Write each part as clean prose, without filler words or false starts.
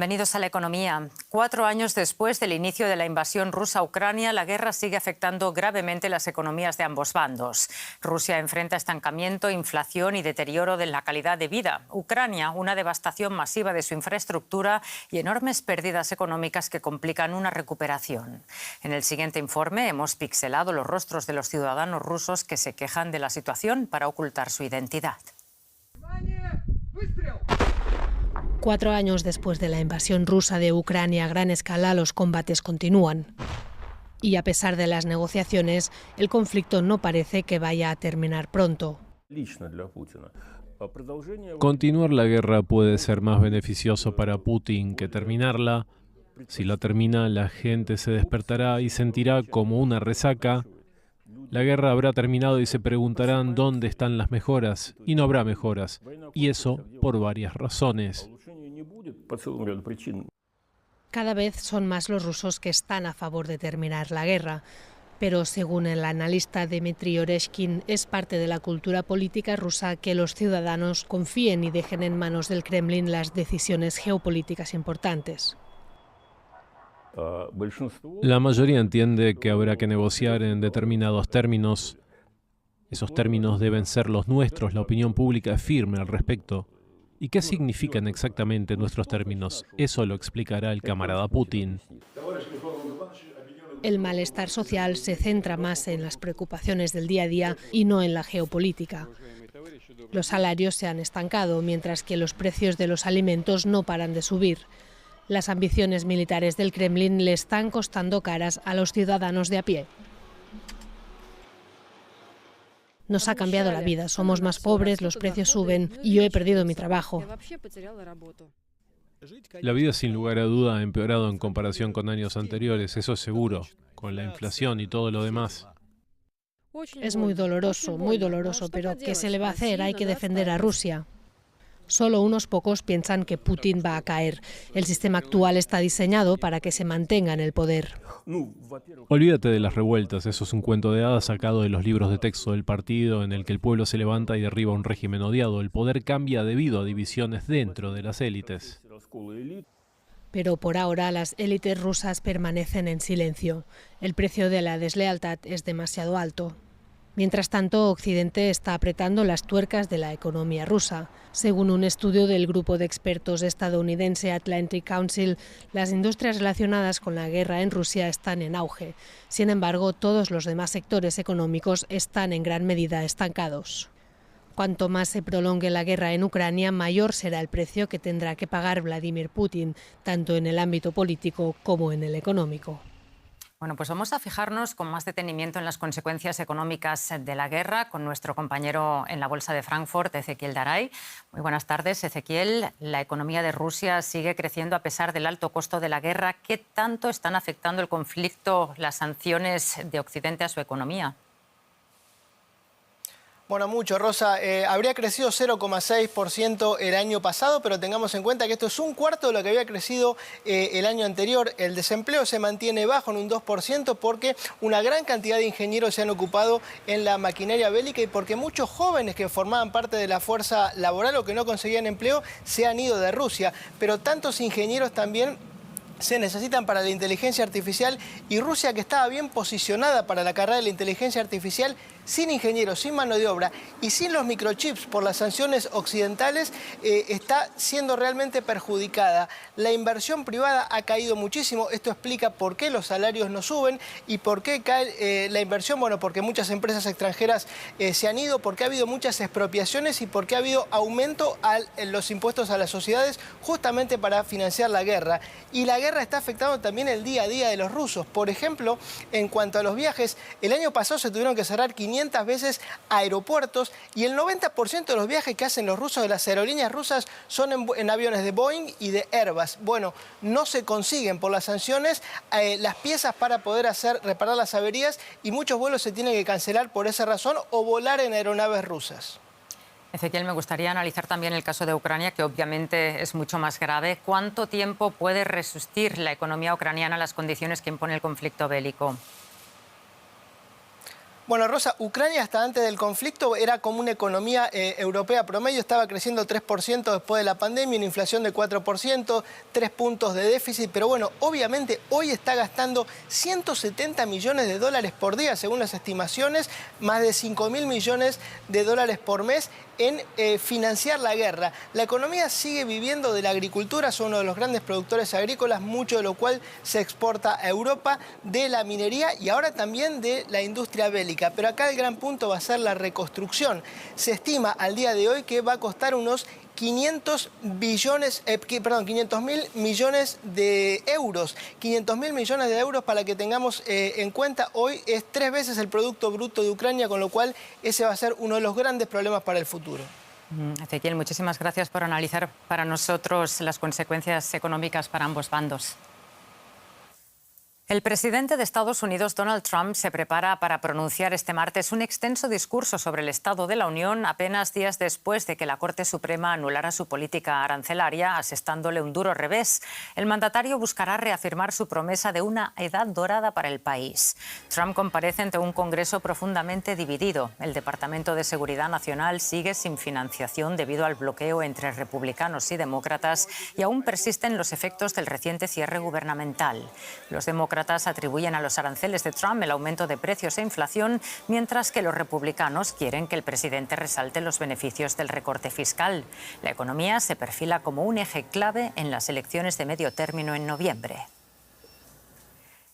Bienvenidos a La Economía. 4 años después del inicio de la invasión rusa a Ucrania, la guerra sigue afectando gravemente las economías de ambos bandos. Rusia enfrenta estancamiento, inflación y deterioro de la calidad de vida. Ucrania, una devastación masiva de su infraestructura y enormes pérdidas económicas que complican una recuperación. En el siguiente informe hemos pixelado los rostros de los ciudadanos rusos que se quejan de la situación para ocultar su identidad. 4 años después de la invasión rusa de Ucrania a gran escala, los combates continúan. Y a pesar de las negociaciones, el conflicto no parece que vaya a terminar pronto. Continuar la guerra puede ser más beneficioso para Putin que terminarla. Si la termina, la gente se despertará y sentirá como una resaca. La guerra habrá terminado y se preguntarán dónde están las mejoras, y no habrá mejoras, y eso por varias razones. Cada vez son más los rusos que están a favor de terminar la guerra, pero según el analista Dmitry Oreshkin, es parte de la cultura política rusa que los ciudadanos confíen y dejen en manos del Kremlin las decisiones geopolíticas importantes. La mayoría entiende que habrá que negociar en determinados términos. Esos términos deben ser los nuestros, la opinión pública es firme al respecto. ¿Y qué significan exactamente nuestros términos? Eso lo explicará el camarada Putin. El malestar social se centra más en las preocupaciones del día a día y no en la geopolítica. Los salarios se han estancado, mientras que los precios de los alimentos no paran de subir. Las ambiciones militares del Kremlin le están costando caras a los ciudadanos de a pie. Nos ha cambiado la vida, somos más pobres, los precios suben y yo he perdido mi trabajo. La vida sin lugar a duda ha empeorado en comparación con años anteriores, eso es seguro, con la inflación y todo lo demás. Es muy doloroso, pero ¿qué se le va a hacer? Hay que defender a Rusia. Solo unos pocos piensan que Putin va a caer. El sistema actual está diseñado para que se mantenga en el poder. Olvídate de las revueltas, eso es un cuento de hadas sacado de los libros de texto del partido en el que el pueblo se levanta y derriba un régimen odiado. El poder cambia debido a divisiones dentro de las élites. Pero por ahora las élites rusas permanecen en silencio. El precio de la deslealtad es demasiado alto. Mientras tanto, Occidente está apretando las tuercas de la economía rusa. Según un estudio del grupo de expertos estadounidense Atlantic Council, las industrias relacionadas con la guerra en Rusia están en auge. Sin embargo, todos los demás sectores económicos están en gran medida estancados. Cuanto más se prolongue la guerra en Ucrania, mayor será el precio que tendrá que pagar Vladimir Putin, tanto en el ámbito político como en el económico. Bueno, pues vamos a fijarnos con más detenimiento en las consecuencias económicas de la guerra con nuestro compañero en la Bolsa de Frankfurt, Ezequiel Daray. Muy buenas tardes, Ezequiel. La economía de Rusia sigue creciendo a pesar del alto costo de la guerra. ¿Qué tanto están afectando el conflicto, las sanciones de Occidente a su economía? Bueno, mucho, Rosa. Habría crecido 0,6% el año pasado, pero tengamos en cuenta que esto es un cuarto de lo que había crecido el año anterior. El desempleo se mantiene bajo en un 2% porque una gran cantidad de ingenieros se han ocupado en la maquinaria bélica y porque muchos jóvenes que formaban parte de la fuerza laboral o que no conseguían empleo se han ido de Rusia. Pero tantos ingenieros también se necesitan para la inteligencia artificial y Rusia, que estaba bien posicionada para la carrera de la inteligencia artificial, sin ingenieros, sin mano de obra y sin los microchips por las sanciones occidentales, está siendo realmente perjudicada. La inversión privada ha caído muchísimo. Esto explica por qué los salarios no suben y por qué cae la inversión. Bueno, porque muchas empresas extranjeras se han ido, porque ha habido muchas expropiaciones y porque ha habido aumento en los impuestos a las sociedades justamente para financiar la guerra. Y la guerra está afectando también el día a día de los rusos. Por ejemplo, en cuanto a los viajes, el año pasado se tuvieron que cerrar 500 veces aeropuertos y el 90% de los viajes que hacen los rusos de las aerolíneas rusas son en aviones de Boeing y de Airbus. Bueno, no se consiguen por las sanciones las piezas para poder reparar las averías y muchos vuelos se tienen que cancelar por esa razón o volar en aeronaves rusas. Ezequiel, me gustaría analizar también el caso de Ucrania, que obviamente es mucho más grave. ¿Cuánto tiempo puede resistir la economía ucraniana a las condiciones que impone el conflicto bélico? Bueno, Rosa, Ucrania hasta antes del conflicto era como una economía europea promedio, estaba creciendo 3% después de la pandemia, una inflación de 4%, 3 puntos de déficit, pero bueno, obviamente hoy está gastando 170 millones de dólares por día, según las estimaciones, más de 5.000 millones de dólares por mes en financiar la guerra. La economía sigue viviendo de la agricultura, son uno de los grandes productores agrícolas, mucho de lo cual se exporta a Europa, de la minería y ahora también de la industria bélica. Pero acá el gran punto va a ser la reconstrucción. Se estima al día de hoy que va a costar unos 500 mil millones de euros. 500 mil millones de euros, para que tengamos en cuenta, hoy es 3 veces el Producto Bruto de Ucrania, con lo cual ese va a ser uno de los grandes problemas para el futuro. Ezequiel, muchísimas gracias por analizar para nosotros las consecuencias económicas para ambos bandos. El presidente de Estados Unidos, Donald Trump, se prepara para pronunciar este martes un extenso discurso sobre el Estado de la Unión, apenas días después de que la Corte Suprema anulara su política arancelaria, asestándole un duro revés. El mandatario buscará reafirmar su promesa de una edad dorada para el país. Trump comparece ante un Congreso profundamente dividido. El Departamento de Seguridad Nacional sigue sin financiación debido al bloqueo entre republicanos y demócratas, y aún persisten los efectos del reciente cierre gubernamental. Los demócratas atribuyen a los aranceles de Trump el aumento de precios e inflación, mientras que los republicanos quieren que el presidente resalte los beneficios del recorte fiscal. La economía se perfila como un eje clave en las elecciones de medio término en noviembre.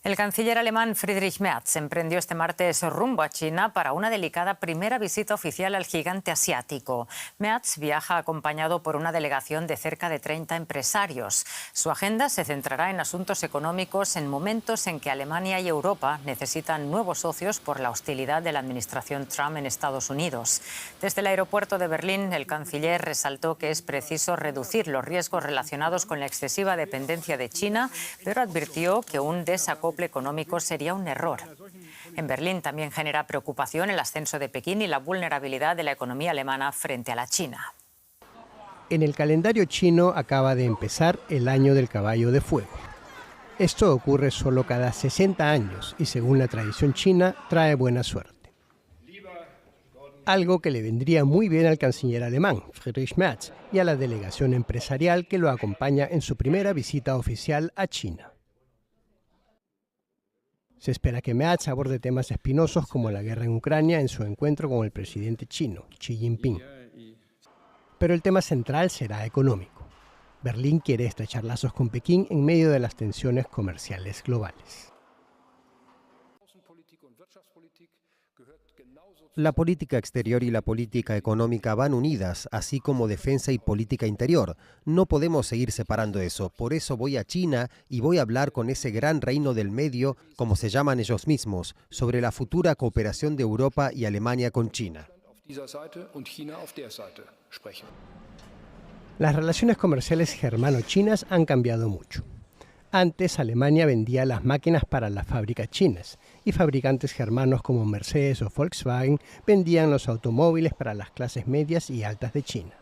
El canciller alemán Friedrich Merz emprendió este martes rumbo a China para una delicada primera visita oficial al gigante asiático. Merz viaja acompañado por una delegación de cerca de 30 empresarios. Su agenda se centrará en asuntos económicos en momentos en que Alemania y Europa necesitan nuevos socios por la hostilidad de la administración Trump en Estados Unidos. Desde el aeropuerto de Berlín, el canciller resaltó que es preciso reducir los riesgos relacionados con la excesiva dependencia de China, pero advirtió que un desacople económico sería un error. En Berlín también genera preocupación el ascenso de Pekín y la vulnerabilidad de la economía alemana frente a la China. En el calendario chino acaba de empezar el año del caballo de fuego. Esto ocurre solo cada 60 años y, según la tradición china, trae buena suerte. Algo que le vendría muy bien al canciller alemán, Friedrich Merz, y a la delegación empresarial que lo acompaña en su primera visita oficial a China. Se espera que Merz aborde temas espinosos como la guerra en Ucrania en su encuentro con el presidente chino, Xi Jinping. Pero el tema central será económico. Berlín quiere estrechar lazos con Pekín en medio de las tensiones comerciales globales. La política exterior y la política económica van unidas, así como defensa y política interior. No podemos seguir separando eso. Por eso voy a China y voy a hablar con ese gran reino del medio, como se llaman ellos mismos, sobre la futura cooperación de Europa y Alemania con China. Las relaciones comerciales germano-chinas han cambiado mucho. Antes, Alemania vendía las máquinas para las fábricas chinas y fabricantes germanos como Mercedes o Volkswagen vendían los automóviles para las clases medias y altas de China.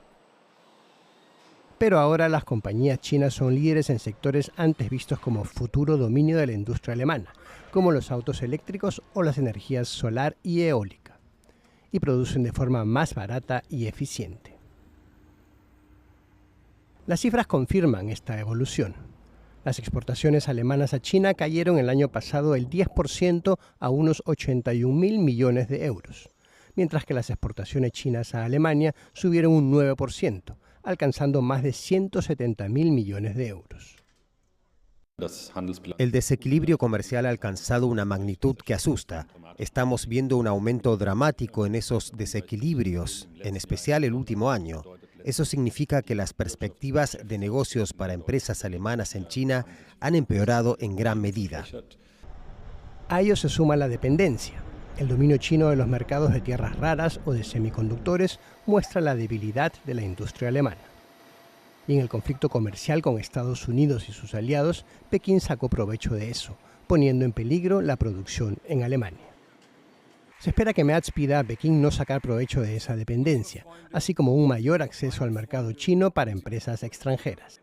Pero ahora las compañías chinas son líderes en sectores antes vistos como futuro dominio de la industria alemana, como los autos eléctricos o las energías solar y eólica, y producen de forma más barata y eficiente. Las cifras confirman esta evolución. Las exportaciones alemanas a China cayeron el año pasado el 10% a unos 81.000 millones de euros, mientras que las exportaciones chinas a Alemania subieron un 9%, alcanzando más de 170.000 millones de euros. El desequilibrio comercial ha alcanzado una magnitud que asusta. Estamos viendo un aumento dramático en esos desequilibrios, en especial el último año. Eso significa que las perspectivas de negocios para empresas alemanas en China han empeorado en gran medida. A ello se suma la dependencia. El dominio chino de los mercados de tierras raras o de semiconductores muestra la debilidad de la industria alemana. Y en el conflicto comercial con Estados Unidos y sus aliados, Pekín sacó provecho de eso, poniendo en peligro la producción en Alemania. Se espera que Merz pida a Pekín no sacar provecho de esa dependencia, así como un mayor acceso al mercado chino para empresas extranjeras.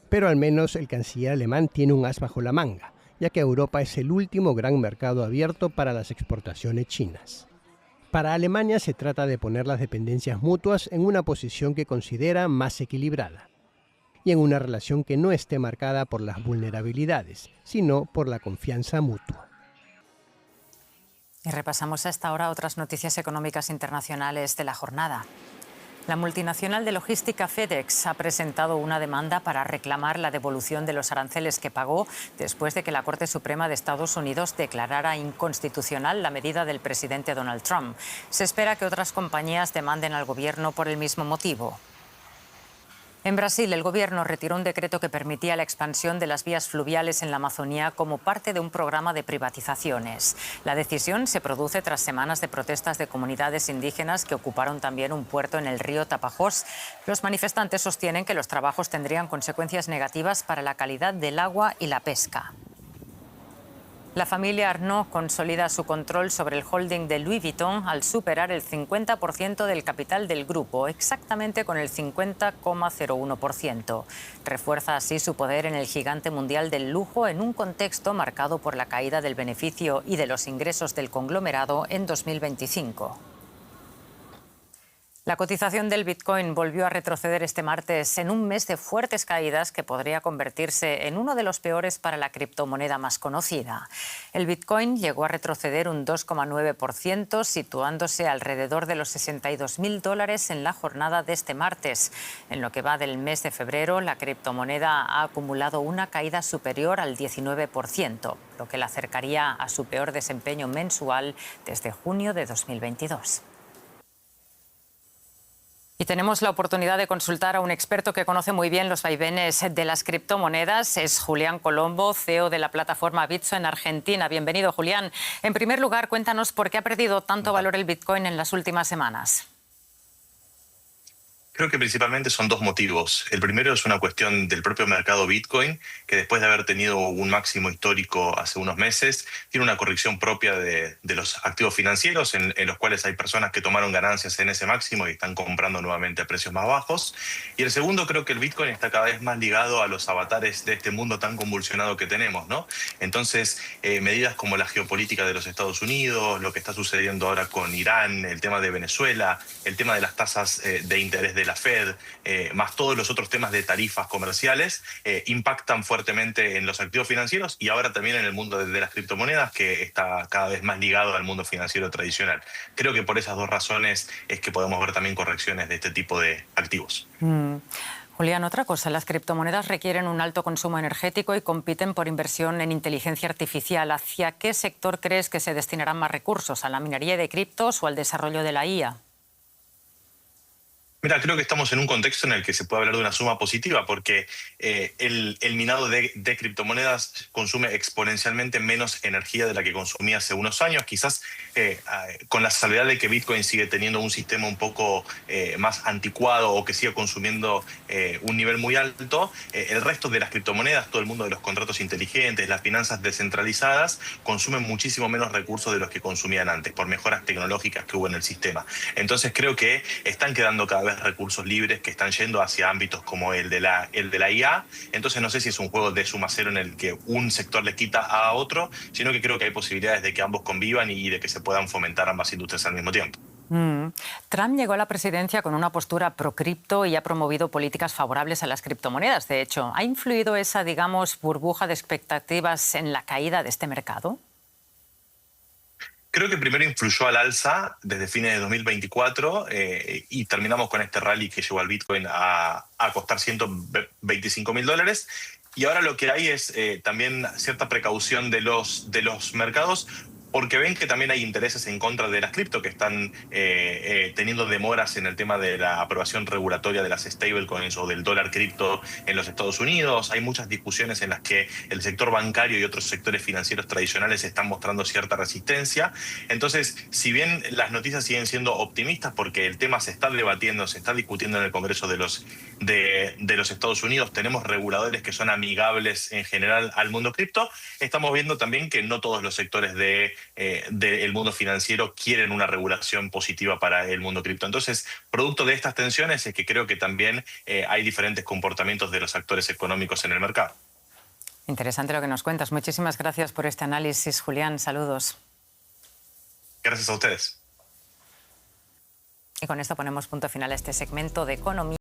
Pero al menos el canciller alemán tiene un as bajo la manga, ya que Europa es el último gran mercado abierto para las exportaciones chinas. Para Alemania se trata de poner las dependencias mutuas en una posición que considera más equilibrada y en una relación que no esté marcada por las vulnerabilidades, sino por la confianza mutua. Y repasamos a esta hora otras noticias económicas internacionales de la jornada. La multinacional de logística FedEx ha presentado una demanda para reclamar la devolución de los aranceles que pagó después de que la Corte Suprema de Estados Unidos declarara inconstitucional la medida del presidente Donald Trump. Se espera que otras compañías demanden al gobierno por el mismo motivo. En Brasil, el gobierno retiró un decreto que permitía la expansión de las vías fluviales en la Amazonía como parte de un programa de privatizaciones. La decisión se produce tras semanas de protestas de comunidades indígenas que ocuparon también un puerto en el río Tapajós. Los manifestantes sostienen que los trabajos tendrían consecuencias negativas para la calidad del agua y la pesca. La familia Arnault consolida su control sobre el holding de Louis Vuitton al superar el 50% del capital del grupo, exactamente con el 50,01%. Refuerza así su poder en el gigante mundial del lujo en un contexto marcado por la caída del beneficio y de los ingresos del conglomerado en 2025. La cotización del Bitcoin volvió a retroceder este martes en un mes de fuertes caídas que podría convertirse en uno de los peores para la criptomoneda más conocida. El Bitcoin llegó a retroceder un 2,9%, situándose alrededor de los $62.000 en la jornada de este martes. En lo que va del mes de febrero, la criptomoneda ha acumulado una caída superior al 19%, lo que la acercaría a su peor desempeño mensual desde junio de 2022. Y tenemos la oportunidad de consultar a un experto que conoce muy bien los vaivenes de las criptomonedas. Es Julián Colombo, CEO de la plataforma Bitso en Argentina. Bienvenido, Julián. En primer lugar, cuéntanos por qué ha perdido tanto valor el Bitcoin en las últimas semanas. Creo que principalmente son dos motivos. El primero es una cuestión del propio mercado Bitcoin, que después de haber tenido un máximo histórico hace unos meses, tiene una corrección propia de los activos financieros, en los cuales hay personas que tomaron ganancias en ese máximo y están comprando nuevamente a precios más bajos. Y el segundo, creo que el Bitcoin está cada vez más ligado a los avatares de este mundo tan convulsionado que tenemos, ¿no? Entonces, medidas como la geopolítica de los Estados Unidos, lo que está sucediendo ahora con Irán, el tema de Venezuela, el tema de las tasas de interés de la Fed, más todos los otros temas de tarifas comerciales, impactan fuertemente en los activos financieros y ahora también en el mundo de las criptomonedas, que está cada vez más ligado al mundo financiero tradicional. Creo que por esas dos razones es que podemos ver también correcciones de este tipo de activos. Julián, otra cosa, las criptomonedas requieren un alto consumo energético y compiten por inversión en inteligencia artificial. ¿Hacia qué sector crees que se destinarán más recursos? ¿A la minería de criptos o al desarrollo de la IA? Mira, creo que estamos en un contexto en el que se puede hablar de una suma positiva porque el minado de criptomonedas consume exponencialmente menos energía de la que consumía hace unos años, quizás con la salvedad de que Bitcoin sigue teniendo un sistema un poco más anticuado o que sigue consumiendo un nivel muy alto. El resto de las criptomonedas, todo el mundo de los contratos inteligentes, las finanzas descentralizadas, consumen muchísimo menos recursos de los que consumían antes por mejoras tecnológicas que hubo en el sistema. Entonces creo que están quedando cada vez recursos libres que están yendo hacia ámbitos como el de la IA. Entonces no sé si es un juego de suma cero en el que un sector le quita a otro, sino que creo que hay posibilidades de que ambos convivan y de que se puedan fomentar ambas industrias al mismo tiempo. Trump llegó a la presidencia con una postura pro-cripto y ha promovido políticas favorables a las criptomonedas. De hecho, ¿ha influido esa, digamos, burbuja de expectativas en la caída de este mercado? Creo que primero influyó al alza desde fines de 2024 y terminamos con este rally que llevó al Bitcoin a costar $125.000. Y ahora lo que hay es también cierta precaución de los mercados, porque ven que también hay intereses en contra de las cripto que están teniendo demoras en el tema de la aprobación regulatoria de las stablecoins o del dólar cripto en los Estados Unidos. Hay muchas discusiones en las que el sector bancario y otros sectores financieros tradicionales están mostrando cierta resistencia. Entonces, si bien las noticias siguen siendo optimistas porque el tema se está debatiendo, se está discutiendo en el Congreso de los Estados Unidos, tenemos reguladores que son amigables en general al mundo cripto, estamos viendo también que no todos los sectores del mundo financiero quieren una regulación positiva para el mundo cripto. Entonces, producto de estas tensiones es que creo que también hay diferentes comportamientos de los actores económicos en el mercado. Interesante lo que nos cuentas. Muchísimas gracias por este análisis, Julián. Saludos. Gracias a ustedes. Y con esto ponemos punto final a este segmento de Economía.